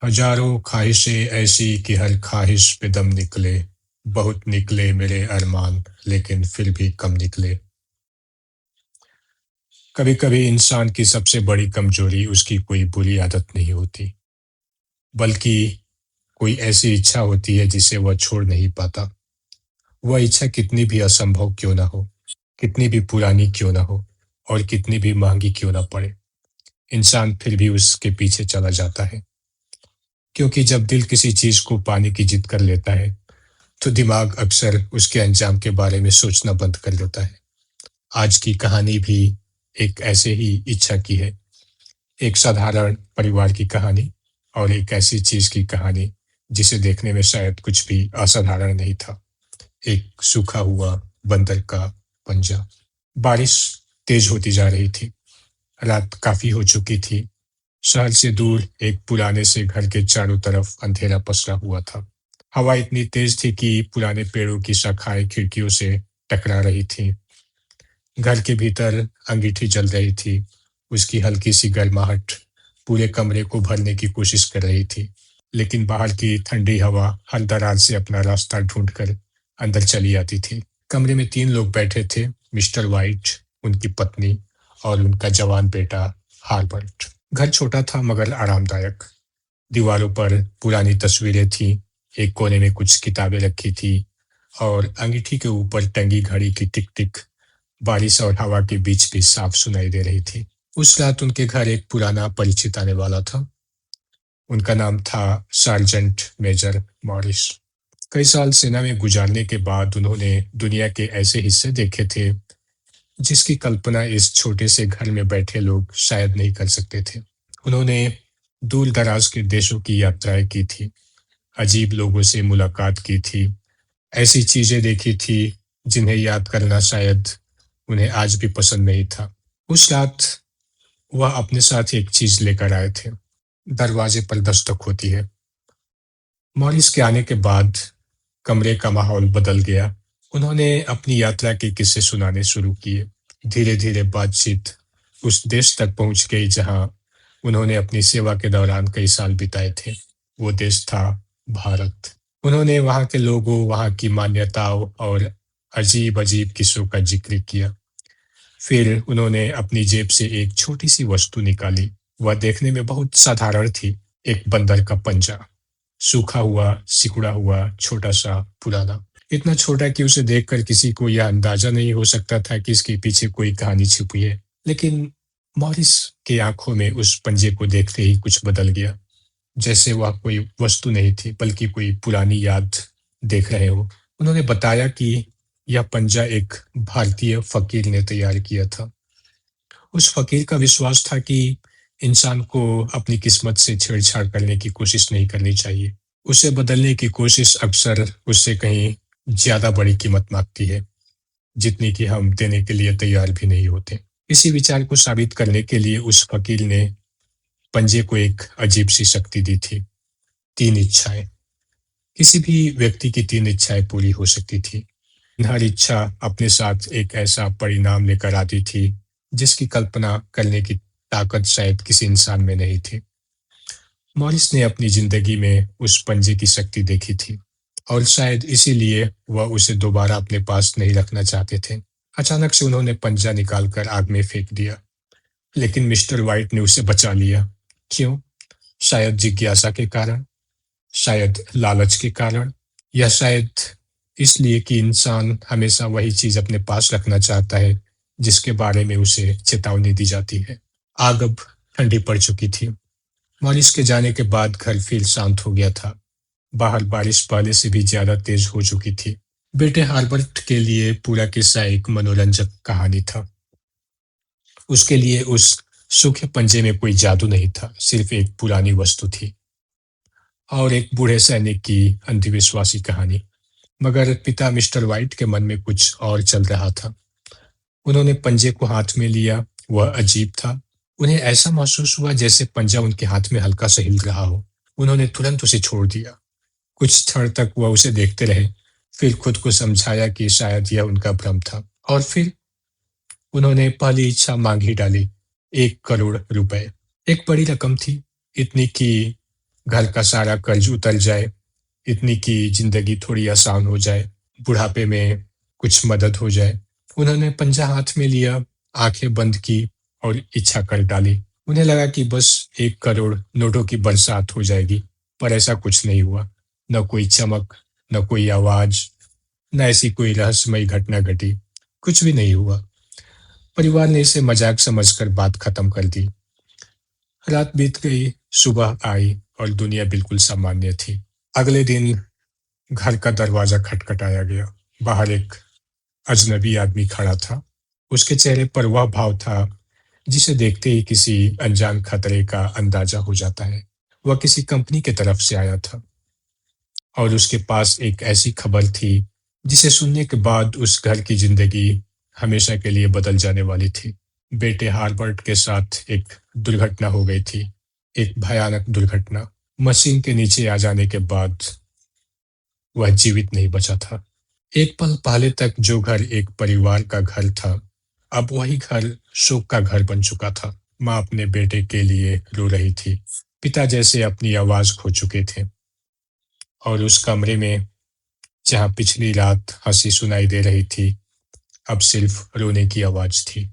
हजारों ख्वाहिशें ऐसी कि हर ख्वाहिश पे दम निकले। बहुत निकले मेरे अरमान, लेकिन फिर भी कम निकले। कभी कभी इंसान की सबसे बड़ी कमजोरी उसकी कोई बुरी आदत नहीं होती, बल्कि कोई ऐसी इच्छा होती है जिसे वह छोड़ नहीं पाता। वह इच्छा कितनी भी असंभव क्यों ना हो, कितनी भी पुरानी क्यों ना हो, और कितनी भी महंगी क्यों ना पड़े, इंसान फिर भी उसके पीछे चला जाता है। क्योंकि जब दिल किसी चीज को पाने की जिद कर लेता है, तो दिमाग अक्सर उसके अंजाम के बारे में सोचना बंद कर देता है। आज की कहानी भी एक ऐसे ही इच्छा की है। एक साधारण परिवार की कहानी, और एक ऐसी चीज की कहानी जिसे देखने में शायद कुछ भी असाधारण नहीं था। एक सूखा हुआ बंदर का पंजा। बारिश तेज होती जा रही थी। रात काफी हो चुकी थी। शहर से दूर एक पुराने से घर के चारों तरफ अंधेरा पसरा हुआ था। हवा इतनी तेज थी कि पुराने पेड़ों की शाखाएं खिड़कियों से टकरा रही थी। घर के भीतर अंगीठी जल रही थी। उसकी हल्की सी गर्माहट पूरे कमरे को भरने की कोशिश कर रही थी, लेकिन बाहर की ठंडी हवा हर दरार से अपना रास्ता ढूंढकर अंदर चली आती थी। कमरे में 3 लोग बैठे थे, मिस्टर वाइट, उनकी पत्नी और उनका जवान बेटा हार्बर्ट। घर छोटा था मगर आरामदायक। दीवारों पर पुरानी तस्वीरें थीं, एक कोने में कुछ किताबें रखी थी, और अंगीठी के ऊपर टंगी घड़ी की टिक टिक बारिश और हवा के बीच भी साफ सुनाई दे रही थी। उस रात उनके घर एक पुराना परिचित आने वाला था। उनका नाम था सार्जेंट मेजर मॉरिस। कई साल सेना में गुजारने के बाद उन्होंने दुनिया के ऐसे हिस्से देखे थे जिसकी कल्पना इस छोटे से घर में बैठे लोग शायद नहीं कर सकते थे। उन्होंने दूर दराज के देशों की यात्राएं की थी, अजीब लोगों से मुलाकात की थी, ऐसी चीजें देखी थी जिन्हें याद करना शायद उन्हें आज भी पसंद नहीं था। उस रात वह अपने साथ एक चीज लेकर आए थे। दरवाजे पर दस्तक होती है। मॉरिस के आने के बाद कमरे का माहौल बदल गया। उन्होंने अपनी यात्रा के किस्से सुनाने शुरू किए। धीरे धीरे बातचीत उस देश तक पहुंच गई जहां उन्होंने अपनी सेवा के दौरान कई साल बिताए थे। वो देश था भारत। उन्होंने वहां के लोगों, वहां की मान्यताओं और अजीब अजीब किस्सों का जिक्र किया। फिर उन्होंने अपनी जेब से एक छोटी सी वस्तु निकाली। वह देखने में बहुत साधारण थी, एक बंदर का पंजा, सूखा हुआ, सिकुड़ा हुआ, छोटा सा, पुराना। इतना छोटा कि उसे देखकर किसी को यह अंदाजा नहीं हो सकता था कि इसके पीछे कोई कहानी छिपी है। लेकिन मॉरिस की आंखों में उस पंजे को देखते ही कुछ बदल गया, जैसे वह कोई वस्तु नहीं थी बल्कि कोई पुरानी याद देख रहे हो। उन्होंने बताया कि यह पंजा एक भारतीय फकीर ने तैयार किया था। उस फकीर का विश्वास था कि इंसान को अपनी किस्मत से छेड़छाड़ करने की कोशिश नहीं करनी चाहिए। उसे बदलने की कोशिश अक्सर उससे कहीं ज्यादा बड़ी कीमत मांगती है, जितनी कि हम देने के लिए तैयार भी नहीं होते। इसी विचार को साबित करने के लिए उस फकीर ने पंजे को एक अजीब सी शक्ति दी थी। 3 इच्छाएं। किसी भी व्यक्ति की 3 इच्छाएं पूरी हो सकती थी। हर इच्छा अपने साथ एक ऐसा परिणाम लेकर आती थी जिसकी कल्पना करने की ताकत शायद किसी इंसान में नहीं थी। मॉरिस ने अपनी जिंदगी में उस पंजे की शक्ति देखी थी, और शायद इसीलिए वह उसे दोबारा अपने पास नहीं रखना चाहते थे। अचानक से उन्होंने पंजा निकालकर आग में फेंक दिया, लेकिन मिस्टर वाइट ने उसे बचा लिया। क्यों? शायद जिज्ञासा के कारण, शायद लालच के कारण, या शायद इसलिए कि इंसान हमेशा वही चीज अपने पास रखना चाहता है जिसके बारे में उसे चेतावनी दी जाती है। आग अब ठंडी पड़ चुकी थी। मॉरिस के जाने के बाद घर फिर शांत हो गया था। बाहर बारिश पहले से भी ज्यादा तेज हो चुकी थी। बेटे हार्बर्ट के लिए पूरा किस्सा एक मनोरंजक कहानी था। उसके लिए उस सूखे पंजे में कोई जादू नहीं था, सिर्फ एक पुरानी वस्तु थी, और एक बूढ़े सैनिक की अंधविश्वासी कहानी। मगर पिता मिस्टर वाइट के मन में कुछ और चल रहा था। उन्होंने पंजे को हाथ में लिया। वह अजीब था। उन्हें ऐसा महसूस हुआ जैसे पंजा उनके हाथ में हल्का सा हिल रहा हो। उन्होंने तुरंत उसे छोड़ दिया। कुछ क्षण तक वह उसे देखते रहे, फिर खुद को समझाया कि शायद यह उनका भ्रम था, और फिर उन्होंने पहली इच्छा मांग ही डाली। 1 करोड़ रुपए। एक बड़ी रकम थी, इतनी कि घर का सारा कर्ज उतर जाए, इतनी कि जिंदगी थोड़ी आसान हो जाए, बुढ़ापे में कुछ मदद हो जाए। उन्होंने पंजा हाथ में लिया, आंखें बंद की और इच्छा कर डाली। उन्हें लगा कि बस 1 करोड़ नोटों की बरसात हो जाएगी, पर ऐसा कुछ नहीं हुआ। न कोई चमक, न कोई आवाज, न ऐसी कोई रहस्यमयी घटना घटी। कुछ भी नहीं हुआ। परिवार ने इसे मजाक समझकर बात खत्म कर दी। रात बीत गई, सुबह आई और दुनिया बिल्कुल सामान्य थी। अगले दिन घर का दरवाजा खटखटाया गया। बाहर एक अजनबी आदमी खड़ा था। उसके चेहरे पर वह भाव था जिसे देखते ही किसी अनजान खतरे का अंदाजा हो जाता है। वह किसी कंपनी की तरफ से आया था और उसके पास एक ऐसी खबर थी जिसे सुनने के बाद उस घर की जिंदगी हमेशा के लिए बदल जाने वाली थी। बेटे हार्बर्ट के साथ एक दुर्घटना हो गई थी, एक भयानक दुर्घटना। मशीन के नीचे आ जाने के बाद वह जीवित नहीं बचा था। एक पल पहले तक जो घर एक परिवार का घर था, अब वही घर शोक का घर बन चुका था। माँ अपने बेटे के लिए रो रही थी। पिता जैसे अपनी आवाज खो चुके थे और उस कमरे में जहाँ पिछली रात हंसी सुनाई दे रही थी, अब सिर्फ रोने की आवाज थी।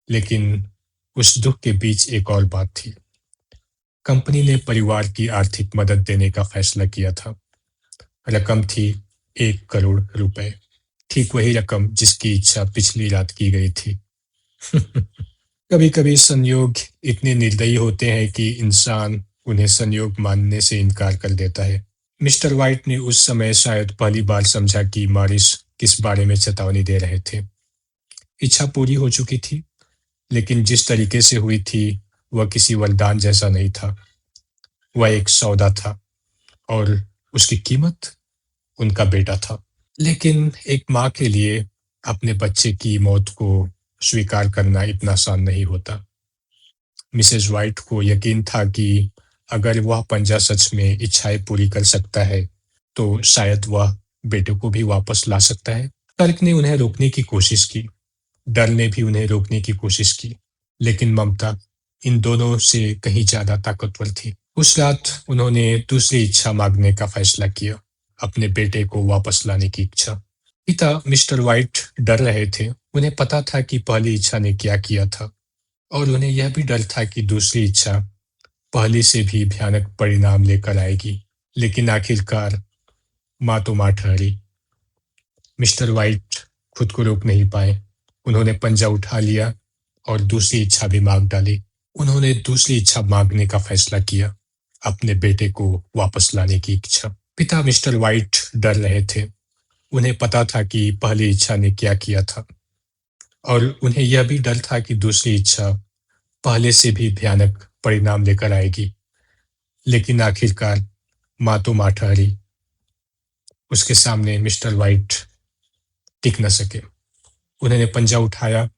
लेकिन उस दुख के बीच एक और बात थी। कंपनी ने परिवार की आर्थिक मदद देने का फैसला किया था। रकम थी 1 करोड़ रुपए। ठीक वही रकम जिसकी इच्छा पिछली रात की गई थी। कभी कभी संयोग इतने निर्दयी होते हैं कि इंसान उन्हें संयोग मानने से इनकार कर देता है। मिस्टर वाइट ने उस समय शायद पहली बार समझा कि मॉरिस किस बारे में चेतावनी दे रहे थे। इच्छा पूरी हो चुकी थी, लेकिन जिस तरीके से हुई थी वह किसी वरदान जैसा नहीं था। वह एक सौदा था और उसकी कीमत उनका बेटा था। लेकिन एक माँ के लिए अपने बच्चे की मौत को स्वीकार करना इतना आसान नहीं होता। मिसेस वाइट को यकीन था कि अगर वह पंजा सच में इच्छाएं पूरी कर सकता है, तो शायद वह बेटे को भी वापस ला सकता है। तर्क ने उन्हें रोकने की कोशिश की, डर ने भी उन्हें रोकने की कोशिश की, लेकिन ममता इन दोनों से कहीं ज्यादा ताकतवर थी। उस रात उन्होंने दूसरी इच्छा मांगने का फैसला किया, अपने बेटे को वापस लाने की इच्छा। पिता मिस्टर वाइट डर रहे थे। उन्हें पता था कि पहली इच्छा ने क्या किया था, और उन्हें यह भी डर था कि दूसरी इच्छा पहली से भी भयानक परिणाम लेकर आएगी। लेकिन आखिरकार माँ तो माँ ठहरी। मिस्टर वाइट खुद को रोक नहीं पाए। उन्होंने पंजा उठा लिया और दूसरी इच्छा भी मांग डाली। उन्होंने दूसरी इच्छा मांगने का फैसला किया, अपने बेटे को वापस लाने की इच्छा। पिता मिस्टर वाइट डर रहे थे। उन्हें पता था कि पहली इच्छा ने क्या किया था, और उन्हें यह भी डर था कि दूसरी इच्छा पहले से भी भयानक परिणाम लेकर आएगी। लेकिन आखिरकार माँ तो माँ ठहरी। उसके सामने मिस्टर वाइट टिक न सके। उन्होंने पंजा उठाया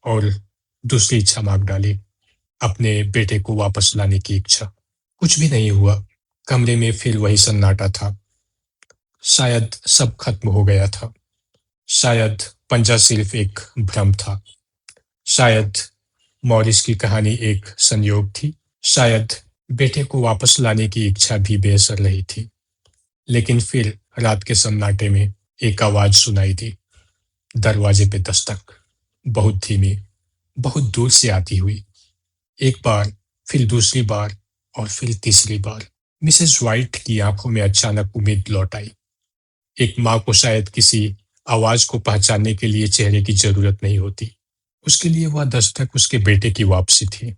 और दूसरी इच्छा मांग डाली, अपने बेटे को वापस लाने की इच्छा। कुछ भी नहीं हुआ। कमरे में फिर वही सन्नाटा था। शायद सब खत्म हो गया था। शायद पंजा सिर्फ एक भ्रम था। शायद मॉरिस की कहानी एक संयोग थी। शायद बेटे को वापस लाने की इच्छा भी बेअसर रही थी। लेकिन फिर रात के सन्नाटे में एक आवाज सुनाई दी। दरवाजे पे दस्तक, बहुत धीमी, बहुत दूर से आती हुई। एक बार, फिर दूसरी बार और फिर तीसरी बार। मिसेस वाइट की आंखों में अचानक उम्मीद लौट आई। एक माँ को शायद किसी आवाज को पहचानने के लिए चेहरे की जरूरत नहीं होती। उसके लिए वह दस्तक उसके बेटे की वापसी थी।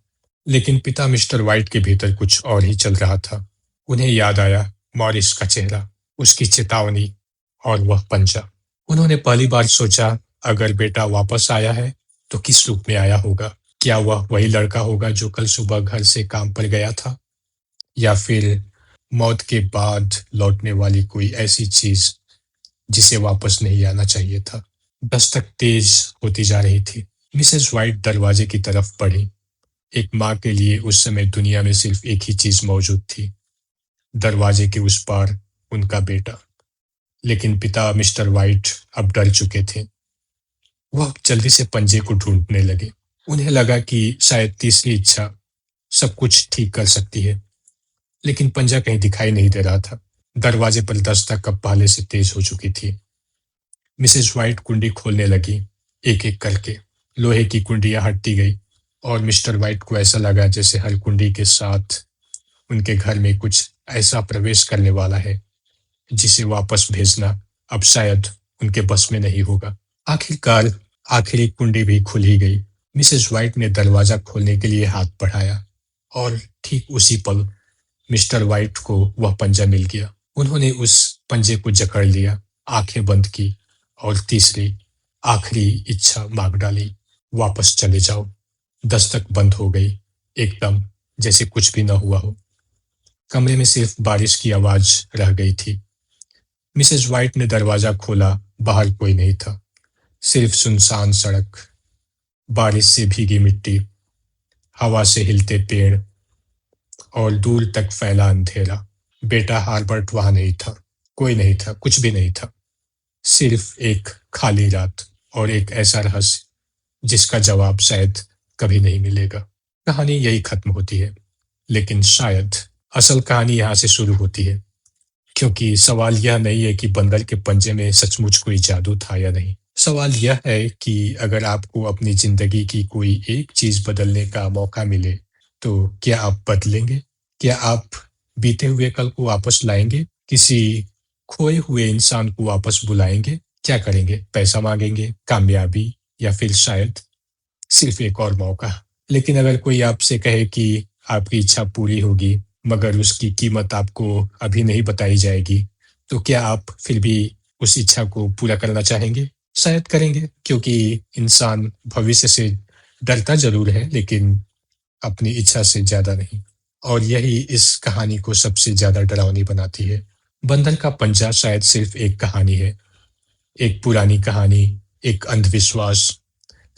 लेकिन पिता मिस्टर वाइट के भीतर कुछ और ही चल रहा था। उन्हें याद आया मॉरिस का चेहरा, उसकी चेतावनी और वह पंजा। उन्होंने पहली बार सोचा, अगर बेटा वापस आया है तो किस रूप में आया होगा? क्या वह वही लड़का होगा जो कल सुबह घर से काम पर गया था, या फिर मौत के बाद लौटने वाली कोई ऐसी चीज जिसे वापस नहीं आना चाहिए था? दस्तक तेज होती जा रही थी। मिसेस वाइट दरवाजे की तरफ बढ़ी। एक माँ के लिए उस समय दुनिया में सिर्फ एक ही चीज मौजूद थी, दरवाजे के उस पार उनका बेटा। लेकिन पिता मिस्टर वाइट अब डर चुके थे। वह जल्दी से पंजे को ढूंढने लगे। उन्हें लगा कि शायद तीसरी इच्छा सब कुछ ठीक कर सकती है। लेकिन पंजा कहीं दिखाई नहीं दे रहा था। दरवाजे पर दस्तक अब पहले से तेज हो चुकी थी। मिसेस व्हाइट कुंडी खोलने लगी, एक-एक करके। लोहे की कुंडियां हटती गई और मिस्टर व्हाइट को ऐसा लगा जैसे हर कुंडी के साथ उनके घर में कुछ ऐसा प्रवेश करने वाला है जिसे वापस भेजना अब शायद उनके बस में नहीं होगा। आखिरकार आखिरी कुंडी भी खुल ही गई। मिसेस व्हाइट ने दरवाजा खोलने के लिए हाथ बढ़ाया और ठीक उसी पल मिस्टर व्हाइट को वह पंजा मिल गया। उन्होंने उस पंजे को जकड़ लिया, आंखें बंद की और तीसरी आखिरी इच्छा मांग डाली, वापस चले जाओ। दस्तक बंद हो गई, एकदम जैसे कुछ भी न हुआ हो। कमरे में सिर्फ बारिश की आवाज रह गई थी। मिसेस व्हाइट ने दरवाजा खोला, बाहर कोई नहीं था, सिर्फ सुनसान सड़क, बारिश से भीगी मिट्टी, हवा से हिलते पेड़ और दूर तक फैला अंधेरा। बेटा हार्बर्ट वहां नहीं था, कोई नहीं था, कुछ भी नहीं था। सिर्फ एक खाली रात और एक ऐसा रहस्य जिसका जवाब शायद कभी नहीं मिलेगा। कहानी यही खत्म होती है, लेकिन शायद असल कहानी यहाँ से शुरू होती है, क्योंकि सवाल यह नहीं है कि बंदर के पंजे में सचमुच कोई जादू था या नहीं। सवाल यह है कि अगर आपको अपनी जिंदगी की कोई एक चीज बदलने का मौका मिले, तो क्या आप बदलेंगे? क्या आप बीते हुए कल को वापस लाएंगे? किसी खोए हुए इंसान को वापस बुलाएंगे? क्या करेंगे? पैसा मांगेंगे, कामयाबी, या फिर शायद सिर्फ एक और मौका? लेकिन अगर कोई आपसे कहे कि आपकी इच्छा पूरी होगी, मगर उसकी कीमत आपको अभी नहीं बताई जाएगी, तो क्या आप फिर भी उस इच्छा को पूरा करना चाहेंगे? शायद करेंगे, क्योंकि इंसान भविष्य से डरता जरूर है, लेकिन अपनी इच्छा से ज्यादा नहीं। और यही इस कहानी को सबसे ज्यादा डरावनी बनाती है। बंधन का पंजा शायद सिर्फ एक कहानी है, एक पुरानी कहानी, एक अंधविश्वास,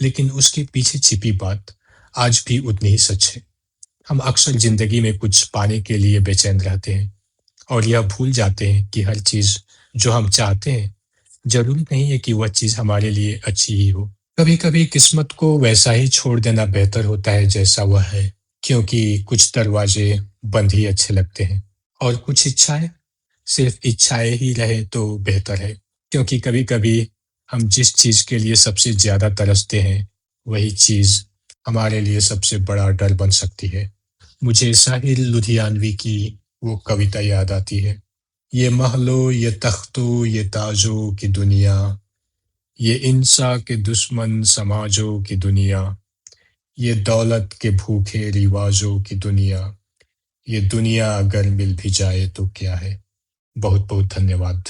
लेकिन उसके पीछे छिपी बात आज भी उतनी ही सच है। हम अक्सर जिंदगी में कुछ पाने के लिए बेचैन रहते हैं और यह भूल जाते हैं कि हर चीज जो हम चाहते हैं जरूरी नहीं है कि वह चीज हमारे लिए अच्छी ही हो। कभी कभी किस्मत को वैसा ही छोड़ देना बेहतर होता है जैसा वह है, क्योंकि कुछ दरवाजे बंद ही अच्छे लगते हैं और कुछ इच्छाएं सिर्फ इच्छाएं ही रहे तो बेहतर है, क्योंकि कभी कभी हम जिस चीज के लिए सबसे ज्यादा तरसते हैं वही चीज हमारे लिए सबसे बड़ा डर बन सकती है। मुझे साहिर लुधियानवी की वो कविता याद आती है, ये महलो ये तख्तो ये ताजों की दुनिया, ये इंसा के दुश्मन समाजों की दुनिया, ये दौलत के भूखे रिवाजों की दुनिया, ये दुनिया अगर मिल भी जाए तो क्या है। बहुत बहुत धन्यवाद।